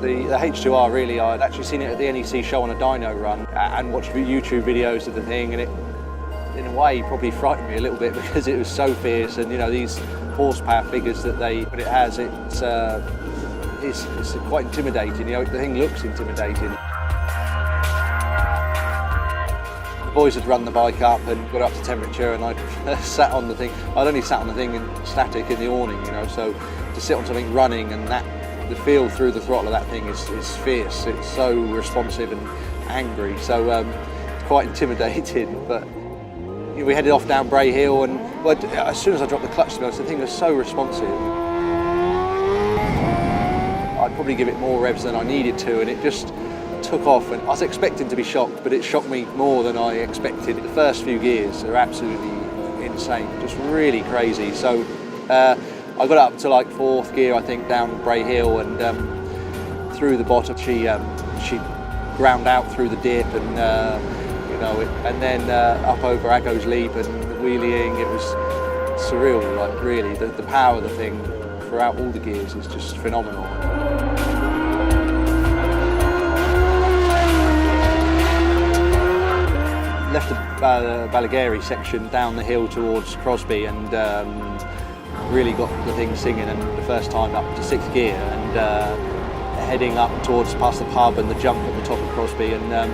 The H2R really, I'd actually seen it at the NEC show on a dyno run and watched YouTube videos of the thing, and it, in a way, probably frightened me a little bit because it was so fierce, and you know, these horsepower figures that it has, it's quite intimidating. You know, the thing looks intimidating. The boys had run the bike up and got up to temperature, and I sat on the thing. I'd only sat on the thing in static in the awning, you know, so to sit on something running and the feel through the throttle of that thing is fierce. It's so responsive and angry, so it's quite intimidating. But you know, we headed off down Bray Hill, and well, as soon as I dropped the clutch, to be honest, the thing was so responsive. I'd probably give it more revs than I needed to, and it just took off. And I was expecting to be shocked, but it shocked me more than I expected. The first few gears are absolutely insane, just really crazy. So I got up to like 4th gear, I think, down Bray Hill, and through the bottom. She ground out through the dip, and you know, and then up over Aggo's Leap and wheeling. It was surreal, like really. The power of the thing throughout all the gears is just phenomenal. Left the Balagary section down the hill towards Crosby, and really got the thing singing, and the first time up to 6th gear, and heading up towards past the pub and the jump at the top of Crosby, and I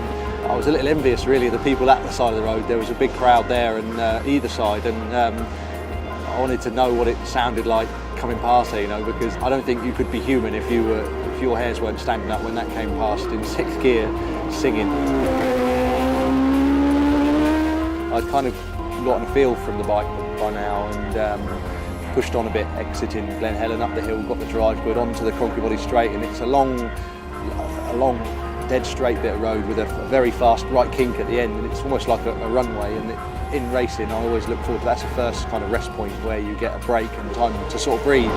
was a little envious really of the people at the side of the road. There was a big crowd there and either side, and I wanted to know what it sounded like coming past there, you know, because I don't think you could be human if your hairs weren't standing up when that came past in 6th gear singing. I'd kind of gotten a feel from the bike by now, and pushed on a bit, exiting Glen Helen up the hill, got the drive good onto the Concrete Body Straight, and it's a long, dead straight bit of road with a very fast right kink at the end, and it's almost like a runway. And in racing, I always look forward to that's the first kind of rest point where you get a break and time to sort of breathe.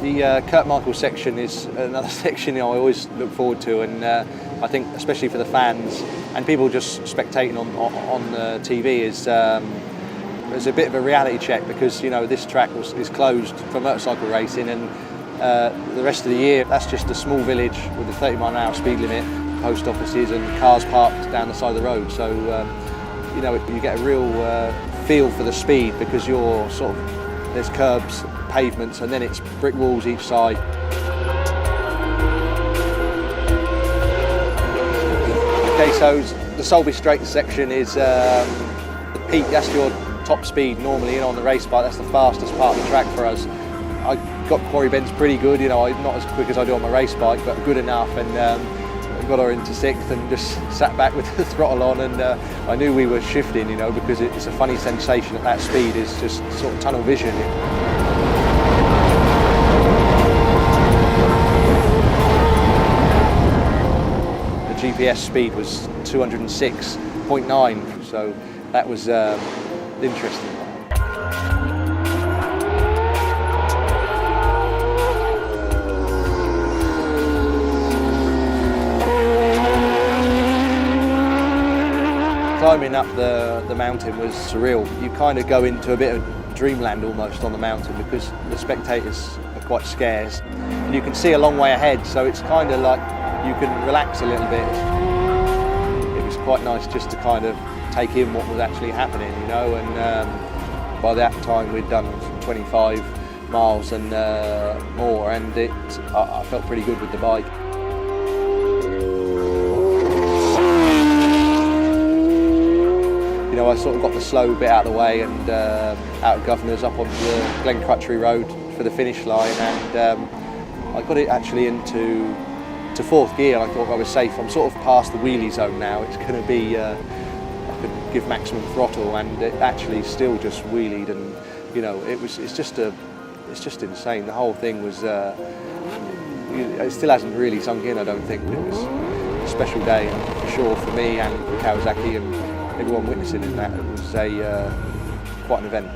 The Kurt Michael section is another section I always look forward to, and I think especially for the fans and people just spectating on the TV is there's a bit of a reality check, because you know this track is closed for motorcycle racing, and the rest of the year that's just a small village with a 30-mile-an-hour speed limit, post offices and cars parked down the side of the road. So you know, you get a real feel for the speed, because you're sort of, there's curbs, pavements, and then it's brick walls each side. Okay, so the Solby Straight section is the peak. That's your top speed normally, you know, on the race bike. That's the fastest part of the track for us. I got Quarry Bends pretty good, you know, not as quick as I do on my race bike, but good enough, and got her into 6th and just sat back with the throttle on, and I knew we were shifting, you know, because it's a funny sensation at that speed, is just sort of tunnel vision. The GPS speed was 206.9, so that was interesting. Climbing up the mountain was surreal. You kind of go into a bit of dreamland almost on the mountain, because the spectators are quite scarce. And you can see a long way ahead, so it's kind of like you can relax a little bit. It was quite nice just to kind of take in what was actually happening, you know, and by that time we'd done 25 miles and more, and I felt pretty good with the bike. You know, I sort of got the slow bit out of the way, and out of Governor's up onto the Glen Crutchery Road for the finish line, and I got it actually into 4th gear, and I thought I was safe. I'm sort of past the wheelie zone now. It's going to be, I could give maximum throttle, and it actually still just wheelied, and you know, it's just insane. The whole thing was, it still hasn't really sunk in, I don't think. It was a special day, for sure, for me and for Kawasaki and everyone witnessing in that. It was quite an event.